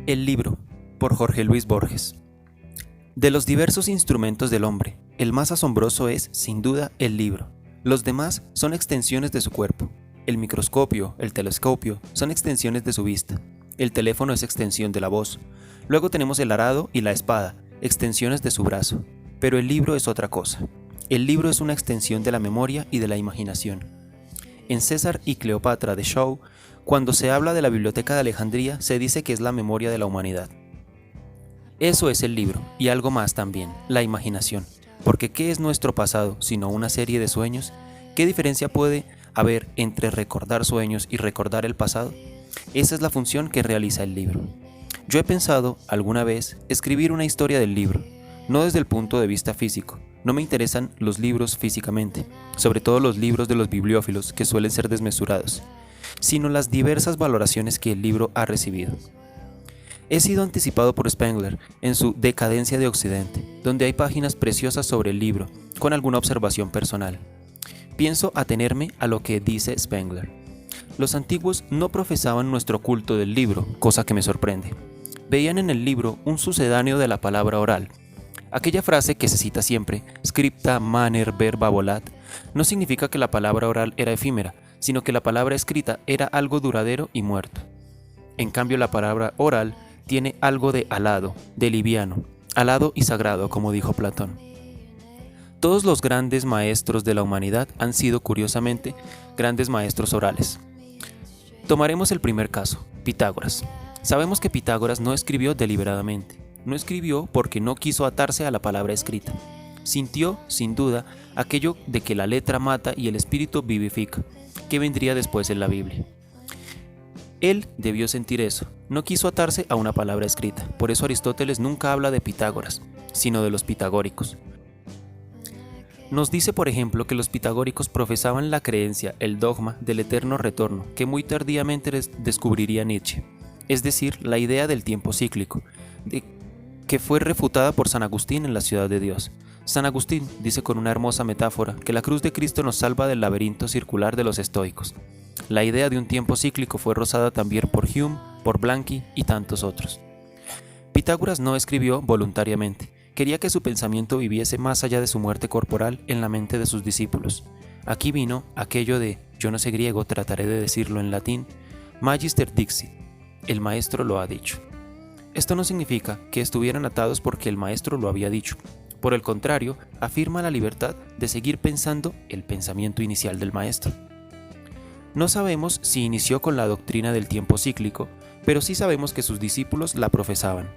El libro, por Jorge Luis Borges. De los diversos instrumentos del hombre, el más asombroso es, sin duda, el libro. Los demás son extensiones de su cuerpo. El microscopio, el telescopio, son extensiones de su vista. El teléfono es extensión de la voz. Luego tenemos el arado y la espada, extensiones de su brazo. Pero el libro es otra cosa. El libro es una extensión de la memoria y de la imaginación. En César y Cleopatra de Shaw, cuando se habla de la Biblioteca de Alejandría, se dice que es la memoria de la humanidad. Eso es el libro, y algo más también, la imaginación. Porque ¿qué es nuestro pasado sino una serie de sueños? ¿Qué diferencia puede haber entre recordar sueños y recordar el pasado? Esa es la función que realiza el libro. Yo he pensado, alguna vez, escribir una historia del libro, no desde el punto de vista físico. No me interesan los libros físicamente, sobre todo los libros de los bibliófilos, que suelen ser desmesurados, sino las diversas valoraciones que el libro ha recibido. He sido anticipado por Spengler en su Decadencia de Occidente, donde hay páginas preciosas sobre el libro, con alguna observación personal. Pienso atenerme a lo que dice Spengler. Los antiguos no profesaban nuestro culto del libro, cosa que me sorprende. Veían en el libro un sucedáneo de la palabra oral. Aquella frase que se cita siempre, scripta maner verba volat, no significa que la palabra oral era efímera, sino que la palabra escrita era algo duradero y muerto. En cambio, la palabra oral tiene algo de alado, de liviano, alado y sagrado, como dijo Platón. Todos los grandes maestros de la humanidad han sido, curiosamente, grandes maestros orales. Tomaremos el primer caso, Pitágoras. Sabemos que Pitágoras no escribió deliberadamente. No escribió porque no quiso atarse a la palabra escrita. Sintió, sin duda, aquello de que la letra mata y el espíritu vivifica, que vendría después en la Biblia. Él debió sentir eso, no quiso atarse a una palabra escrita, por eso Aristóteles nunca habla de Pitágoras, sino de los pitagóricos. Nos dice, por ejemplo, que los pitagóricos profesaban la creencia, el dogma del eterno retorno, que muy tardíamente descubriría Nietzsche, es decir, la idea del tiempo cíclico, que fue refutada por San Agustín en La Ciudad de Dios. San Agustín dice con una hermosa metáfora que la cruz de Cristo nos salva del laberinto circular de los estoicos. La idea de un tiempo cíclico fue rozada también por Hume, por Blanqui y tantos otros. Pitágoras no escribió voluntariamente, quería que su pensamiento viviese más allá de su muerte corporal en la mente de sus discípulos. Aquí vino aquello de, yo no sé griego, trataré de decirlo en latín, Magister Dixit, el maestro lo ha dicho. Esto no significa que estuvieran atados porque el maestro lo había dicho. Por el contrario, afirma la libertad de seguir pensando el pensamiento inicial del maestro. No sabemos si inició con la doctrina del tiempo cíclico, pero sí sabemos que sus discípulos la profesaban.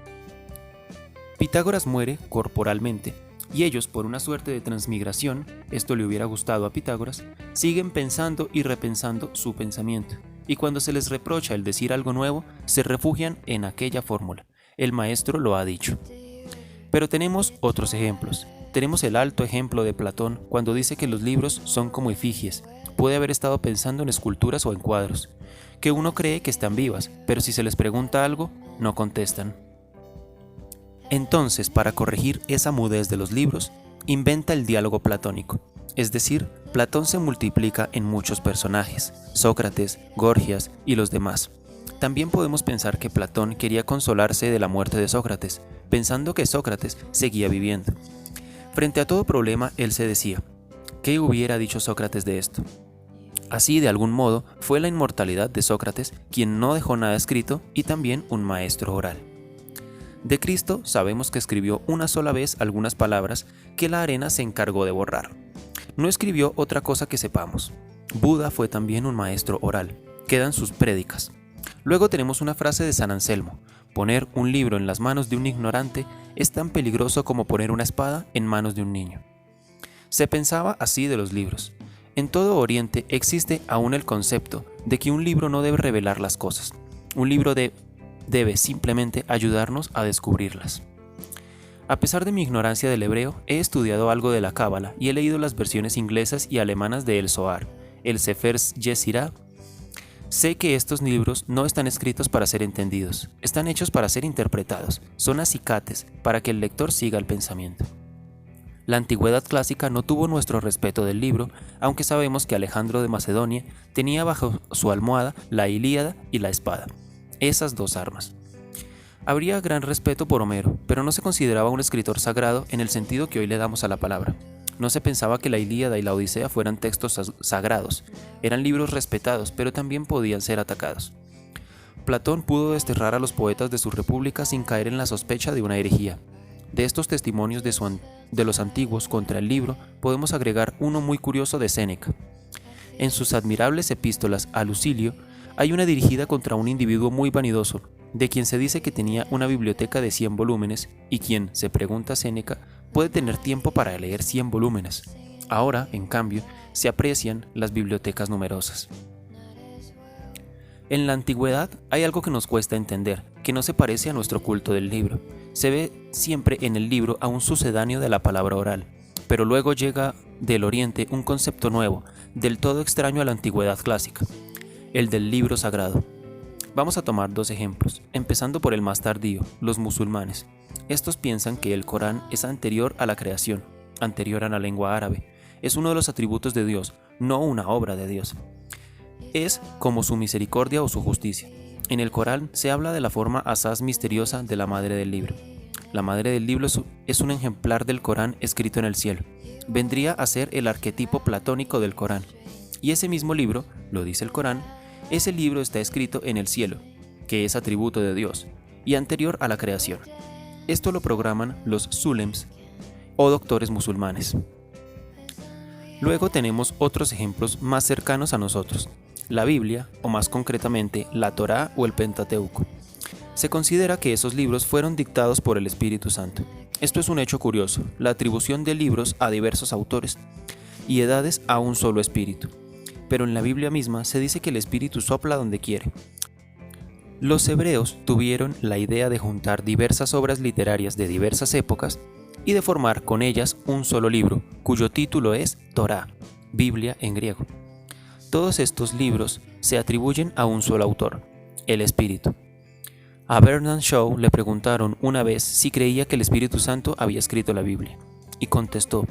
Pitágoras muere corporalmente, y ellos, por una suerte de transmigración, esto le hubiera gustado a Pitágoras, siguen pensando y repensando su pensamiento, y cuando se les reprocha el decir algo nuevo, se refugian en aquella fórmula. El maestro lo ha dicho. Pero tenemos otros ejemplos. Tenemos el alto ejemplo de Platón cuando dice que los libros son como efigies. Puede haber estado pensando en esculturas o en cuadros, que uno cree que están vivas, pero si se les pregunta algo, no contestan. Entonces, para corregir esa mudez de los libros, inventa el diálogo platónico. Es decir, Platón se multiplica en muchos personajes, Sócrates, Gorgias y los demás. También podemos pensar que Platón quería consolarse de la muerte de Sócrates, pensando que Sócrates seguía viviendo. Frente a todo problema, él se decía, ¿qué hubiera dicho Sócrates de esto? Así, de algún modo, fue la inmortalidad de Sócrates quien no dejó nada escrito y también un maestro oral. De Cristo sabemos que escribió una sola vez algunas palabras que la arena se encargó de borrar. No escribió otra cosa que sepamos. Buda fue también un maestro oral. Quedan sus prédicas. Luego tenemos una frase de San Anselmo. Poner un libro en las manos de un ignorante es tan peligroso como poner una espada en manos de un niño. Se pensaba así de los libros. En todo Oriente existe aún el concepto de que un libro no debe revelar las cosas. Un libro debe simplemente ayudarnos a descubrirlas. A pesar de mi ignorancia del hebreo, he estudiado algo de la Cábala y he leído las versiones inglesas y alemanas de El Zohar, el Sefer Yesirá. Sé que estos libros no están escritos para ser entendidos, están hechos para ser interpretados, son acicates para que el lector siga el pensamiento. La antigüedad clásica no tuvo nuestro respeto del libro, aunque sabemos que Alejandro de Macedonia tenía bajo su almohada la Ilíada y la espada, esas dos armas. Habría gran respeto por Homero, pero no se consideraba un escritor sagrado en el sentido que hoy le damos a la palabra. No se pensaba que la Ilíada y la Odisea fueran textos sagrados. Eran libros respetados, pero también podían ser atacados. Platón pudo desterrar a los poetas de su república sin caer en la sospecha de una herejía. De estos testimonios de los antiguos contra el libro podemos agregar uno muy curioso de Séneca. En sus admirables epístolas a Lucilio hay una dirigida contra un individuo muy vanidoso, de quien se dice que tenía una biblioteca de 100 volúmenes y quien, se pregunta Séneca, puede tener tiempo para leer 100 volúmenes. Ahora, en cambio, se aprecian las bibliotecas numerosas. En la antigüedad hay algo que nos cuesta entender, que no se parece a nuestro culto del libro. Se ve siempre en el libro a un sucedáneo de la palabra oral, pero luego llega del Oriente un concepto nuevo, del todo extraño a la antigüedad clásica, el del libro sagrado. Vamos a tomar dos ejemplos, empezando por el más tardío, los musulmanes. Estos piensan que el Corán es anterior a la creación, anterior a la lengua árabe. Es uno de los atributos de Dios, no una obra de Dios. Es como su misericordia o su justicia. En el Corán se habla de la forma asaz misteriosa de la madre del libro. La madre del libro es un ejemplar del Corán escrito en el cielo. Vendría a ser el arquetipo platónico del Corán. Y ese mismo libro, lo dice el Corán, ese libro está escrito en el cielo, que es atributo de Dios, y anterior a la creación. Esto lo programan los sulems o doctores musulmanes. Luego tenemos otros ejemplos más cercanos a nosotros. La Biblia, o más concretamente, la Torá o el Pentateuco. Se considera que esos libros fueron dictados por el Espíritu Santo. Esto es un hecho curioso, la atribución de libros a diversos autores y edades a un solo espíritu. Pero en la Biblia misma se dice que el Espíritu sopla donde quiere. Los hebreos tuvieron la idea de juntar diversas obras literarias de diversas épocas y de formar con ellas un solo libro, cuyo título es Torá, Biblia en griego. Todos estos libros se atribuyen a un solo autor, el Espíritu. A Bernard Shaw le preguntaron una vez si creía que el Espíritu Santo había escrito la Biblia, y contestó: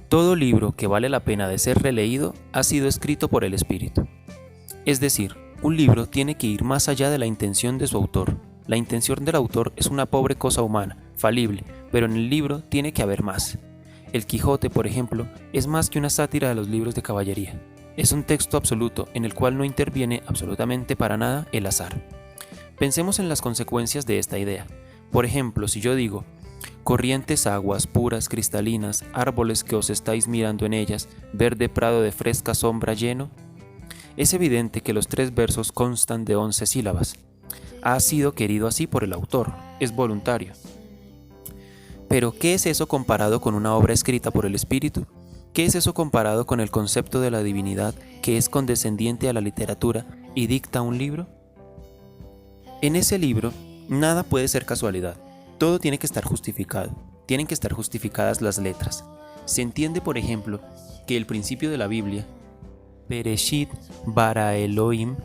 todo libro que vale la pena de ser releído ha sido escrito por el Espíritu. Es decir, un libro tiene que ir más allá de la intención de su autor. La intención del autor es una pobre cosa humana, falible, pero en el libro tiene que haber más. El Quijote, por ejemplo, es más que una sátira de los libros de caballería. Es un texto absoluto en el cual no interviene absolutamente para nada el azar. Pensemos en las consecuencias de esta idea. Por ejemplo, si yo digo: corrientes aguas puras cristalinas, árboles que os estáis mirando en ellas, verde prado de fresca sombra lleno, es evidente que los 3 versos constan de 11 sílabas. Ha sido querido así por el autor, es voluntario. Pero, ¿qué es eso comparado con una obra escrita por el Espíritu? ¿Qué es eso comparado con el concepto de la divinidad que es condescendiente a la literatura y dicta un libro? En ese libro, nada puede ser casualidad. Todo tiene que estar justificado. Tienen que estar justificadas las letras. Se entiende, por ejemplo, que el principio de la Biblia, Bereshit bara Elohim,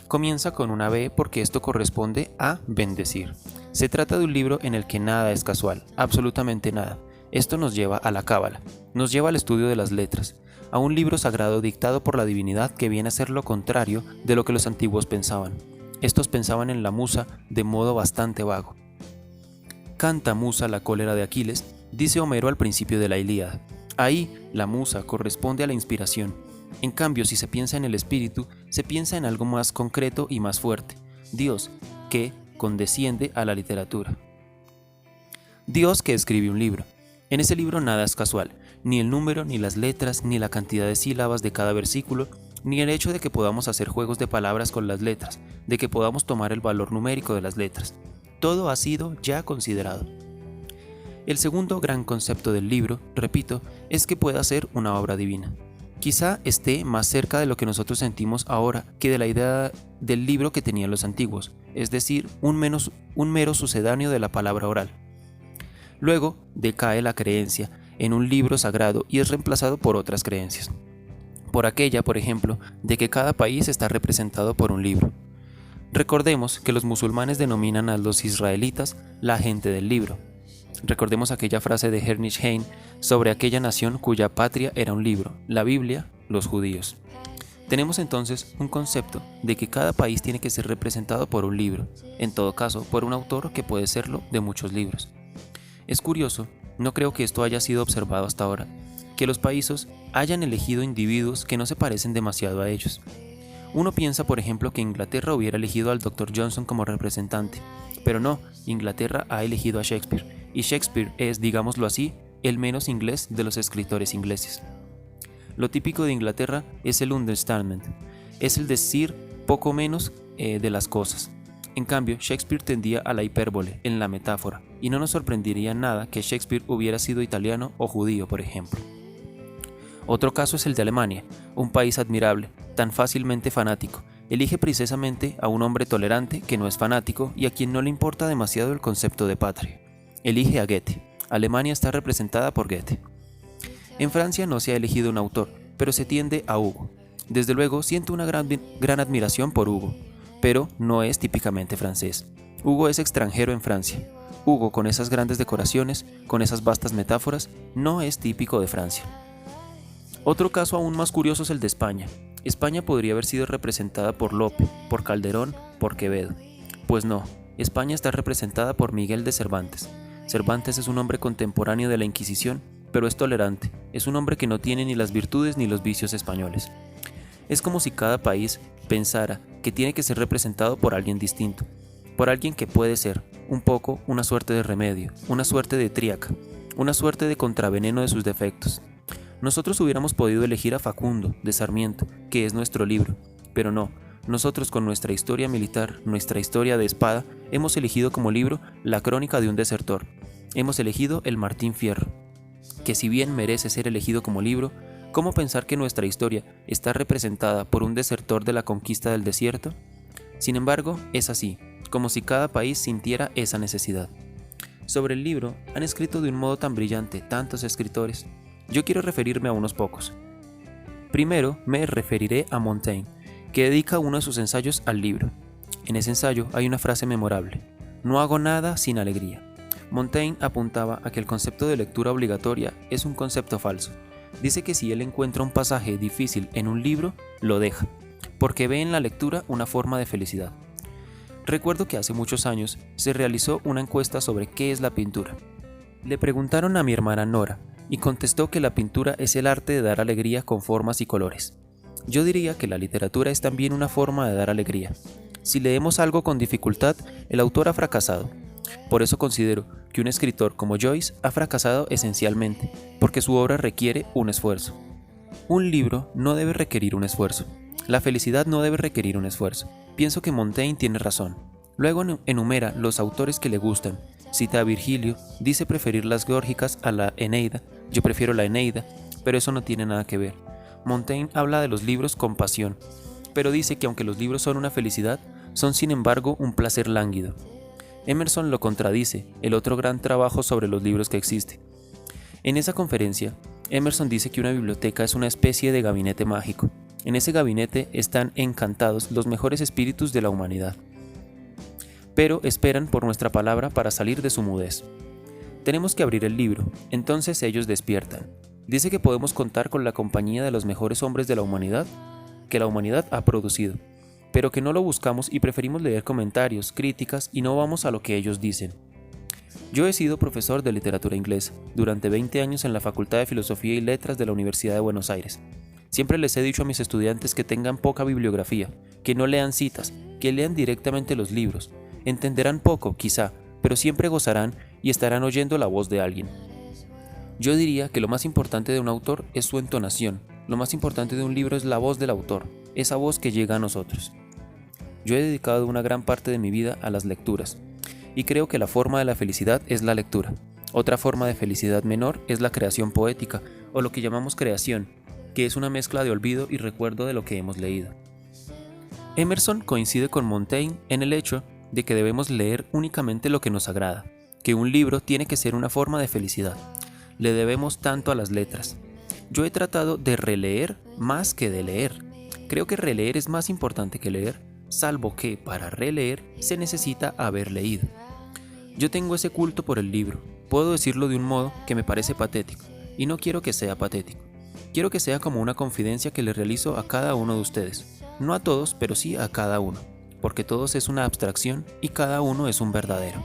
comienza con una B porque esto corresponde a bendecir. Se trata de un libro en el que nada es casual, absolutamente nada. Esto nos lleva a la Cábala, nos lleva al estudio de las letras, a un libro sagrado dictado por la divinidad que viene a ser lo contrario de lo que los antiguos pensaban. Estos pensaban en la musa de modo bastante vago. Canta musa la cólera de Aquiles, dice Homero al principio de la Ilíada. Ahí, la musa corresponde a la inspiración. En cambio, si se piensa en el espíritu, se piensa en algo más concreto y más fuerte, Dios, que condesciende a la literatura. Dios que escribe un libro. En ese libro nada es casual, ni el número, ni las letras, ni la cantidad de sílabas de cada versículo, ni el hecho de que podamos hacer juegos de palabras con las letras, de que podamos tomar el valor numérico de las letras. Todo ha sido ya considerado. El segundo gran concepto del libro, repito, es que pueda ser una obra divina. Quizá esté más cerca de lo que nosotros sentimos ahora que de la idea del libro que tenían los antiguos, es decir, un mero sucedáneo de la palabra oral. Luego decae la creencia en un libro sagrado y es reemplazado por otras creencias. Por aquella, por ejemplo, de que cada país está representado por un libro. Recordemos que los musulmanes denominan a los israelitas la gente del libro. Recordemos aquella frase de Heinrich Heine sobre aquella nación cuya patria era un libro, la Biblia, los judíos. Tenemos entonces un concepto de que cada país tiene que ser representado por un libro, en todo caso por un autor que puede serlo de muchos libros. Es curioso, no creo que esto haya sido observado hasta ahora, que los países hayan elegido individuos que no se parecen demasiado a ellos. Uno piensa, por ejemplo, que Inglaterra hubiera elegido al Dr. Johnson como representante, pero no, Inglaterra ha elegido a Shakespeare, y Shakespeare es, digámoslo así, el menos inglés de los escritores ingleses. Lo típico de Inglaterra es el understatement, es el decir poco menos de las cosas. En cambio, Shakespeare tendía a la hipérbole, en la metáfora, y no nos sorprendería nada que Shakespeare hubiera sido italiano o judío, por ejemplo. Otro caso es el de Alemania, un país admirable, tan fácilmente fanático. Elige precisamente a un hombre tolerante que no es fanático y a quien no le importa demasiado el concepto de patria. Elige a Goethe. Alemania está representada por Goethe. En Francia no se ha elegido un autor, pero se tiende a Hugo. Desde luego siento una gran admiración por Hugo, pero no es típicamente francés. Hugo es extranjero en Francia. Hugo, con esas grandes decoraciones, con esas vastas metáforas, no es típico de Francia. Otro caso aún más curioso es el de España. España podría haber sido representada por Lope, por Calderón, por Quevedo. Pues no, España está representada por Miguel de Cervantes. Cervantes es un hombre contemporáneo de la Inquisición, pero es tolerante, es un hombre que no tiene ni las virtudes ni los vicios españoles. Es como si cada país pensara que tiene que ser representado por alguien distinto, por alguien que puede ser, un poco, una suerte de remedio, una suerte de tríaca, una suerte de contraveneno de sus defectos. Nosotros hubiéramos podido elegir a Facundo, de Sarmiento, que es nuestro libro, pero no, nosotros con nuestra historia militar, nuestra historia de espada, hemos elegido como libro la crónica de un desertor, hemos elegido el Martín Fierro, que si bien merece ser elegido como libro, ¿cómo pensar que nuestra historia está representada por un desertor de la conquista del desierto? Sin embargo, es así, como si cada país sintiera esa necesidad. Sobre el libro han escrito de un modo tan brillante tantos escritores. Yo quiero referirme a unos pocos. Primero me referiré a Montaigne, que dedica uno de sus ensayos al libro. En ese ensayo hay una frase memorable: no hago nada sin alegría. Montaigne apuntaba a que el concepto de lectura obligatoria es un concepto falso. Dice que si él encuentra un pasaje difícil en un libro, lo deja, porque ve en la lectura una forma de felicidad. Recuerdo que hace muchos años se realizó una encuesta sobre qué es la pintura. Le preguntaron a mi hermana Nora, y contestó que la pintura es el arte de dar alegría con formas y colores. Yo diría que la literatura es también una forma de dar alegría. Si leemos algo con dificultad, el autor ha fracasado. Por eso considero que un escritor como Joyce ha fracasado esencialmente, porque su obra requiere un esfuerzo. Un libro no debe requerir un esfuerzo. La felicidad no debe requerir un esfuerzo. Pienso que Montaigne tiene razón. Luego enumera los autores que le gustan. Cita a Virgilio, dice preferir las Geórgicas a la Eneida. Yo prefiero la Eneida, pero eso no tiene nada que ver. Montaigne habla de los libros con pasión, pero dice que aunque los libros son una felicidad, son sin embargo un placer lánguido. Emerson lo contradice, el otro gran trabajo sobre los libros que existe. En esa conferencia, Emerson dice que una biblioteca es una especie de gabinete mágico. En ese gabinete están encantados los mejores espíritus de la humanidad, pero esperan por nuestra palabra para salir de su mudez. Tenemos que abrir el libro, entonces ellos despiertan. Dice que podemos contar con la compañía de los mejores hombres de la humanidad, que la humanidad ha producido, pero que no lo buscamos y preferimos leer comentarios, críticas y no vamos a lo que ellos dicen. Yo he sido profesor de literatura inglesa durante 20 años en la Facultad de Filosofía y Letras de la Universidad de Buenos Aires. Siempre les he dicho a mis estudiantes que tengan poca bibliografía, que no lean citas, que lean directamente los libros. Entenderán poco, quizá, pero siempre gozarán y estarán oyendo la voz de alguien. Yo diría que lo más importante de un autor es su entonación. Lo más importante de un libro es la voz del autor, esa voz que llega a nosotros. Yo he dedicado una gran parte de mi vida a las lecturas, y creo que la forma de la felicidad es la lectura. Otra forma de felicidad menor es la creación poética, o lo que llamamos creación, que es una mezcla de olvido y recuerdo de lo que hemos leído. Emerson coincide con Montaigne en el hecho de que debemos leer únicamente lo que nos agrada, que un libro tiene que ser una forma de felicidad. Le debemos tanto a las letras. Yo he tratado de releer más que de leer. Creo que releer es más importante que leer, salvo que para releer se necesita haber leído. Yo tengo ese culto por el libro. Puedo decirlo de un modo que me parece patético, y no quiero que sea patético. Quiero que sea como una confidencia que le realizo a cada uno de ustedes. No a todos, pero sí a cada uno, porque todos es una abstracción y cada uno es un verdadero.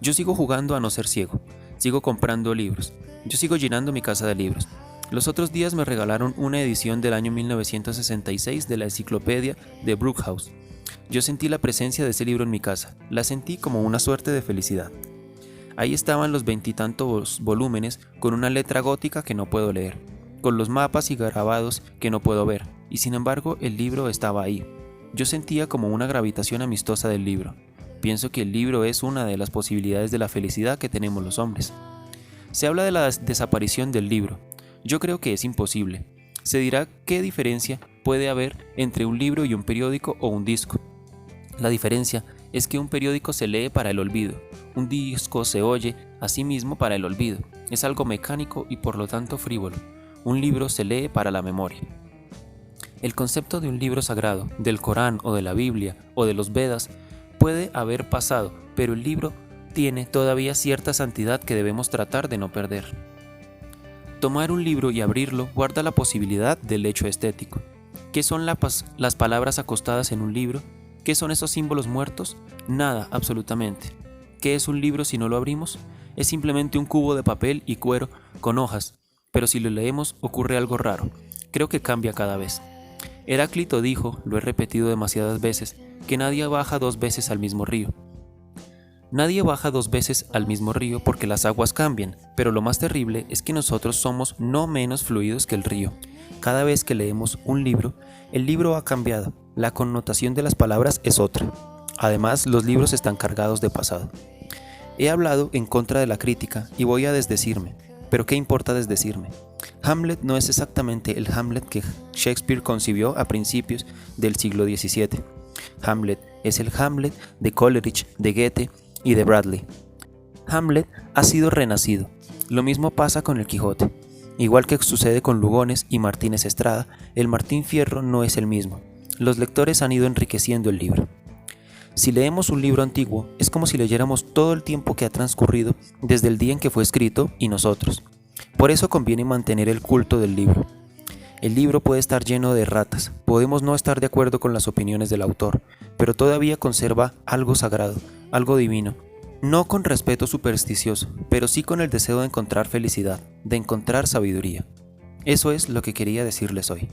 Yo sigo jugando a no ser ciego, sigo comprando libros, yo sigo llenando mi casa de libros. Los otros días me regalaron una edición del año 1966 de la enciclopedia de Brookhouse. Yo sentí la presencia de ese libro en mi casa, la sentí como una suerte de felicidad. Ahí estaban los veintitantos volúmenes con una letra gótica que no puedo leer, con los mapas y grabados que no puedo ver, y sin embargo el libro estaba ahí. Yo sentía como una gravitación amistosa del libro. Pienso que el libro es una de las posibilidades de la felicidad que tenemos los hombres. Se habla de la desaparición del libro. Yo creo que es imposible. Se dirá qué diferencia puede haber entre un libro y un periódico o un disco. La diferencia es que un periódico se lee para el olvido, un disco se oye a sí mismo para el olvido. Es algo mecánico y por lo tanto frívolo. Un libro se lee para la memoria. El concepto de un libro sagrado, del Corán o de la Biblia o de los Vedas, puede haber pasado, pero el libro tiene todavía cierta santidad que debemos tratar de no perder. Tomar un libro y abrirlo guarda la posibilidad del hecho estético. ¿Qué son las palabras acostadas en un libro? ¿Qué son esos símbolos muertos? Nada, absolutamente. ¿Qué es un libro si no lo abrimos? Es simplemente un cubo de papel y cuero con hojas, pero si lo leemos ocurre algo raro. Creo que cambia cada vez. Heráclito dijo, lo he repetido demasiadas veces, que nadie baja 2 veces al mismo río. Nadie baja 2 veces al mismo río porque las aguas cambian, pero lo más terrible es que nosotros somos no menos fluidos que el río. Cada vez que leemos un libro, el libro ha cambiado, la connotación de las palabras es otra. Además, los libros están cargados de pasado. He hablado en contra de la crítica y voy a desdecirme, pero ¿qué importa desdecirme? Hamlet no es exactamente el Hamlet que Shakespeare concibió a principios del siglo XVII. Hamlet es el Hamlet de Coleridge, de Goethe y de Bradley. Hamlet ha sido renacido. Lo mismo pasa con el Quijote. Igual que sucede con Lugones y Martínez Estrada, el Martín Fierro no es el mismo. Los lectores han ido enriqueciendo el libro. Si leemos un libro antiguo, es como si leyéramos todo el tiempo que ha transcurrido desde el día en que fue escrito y nosotros. Por eso conviene mantener el culto del libro. El libro puede estar lleno de erratas, podemos no estar de acuerdo con las opiniones del autor, pero todavía conserva algo sagrado, algo divino. No con respeto supersticioso, pero sí con el deseo de encontrar felicidad, de encontrar sabiduría. Eso es lo que quería decirles hoy.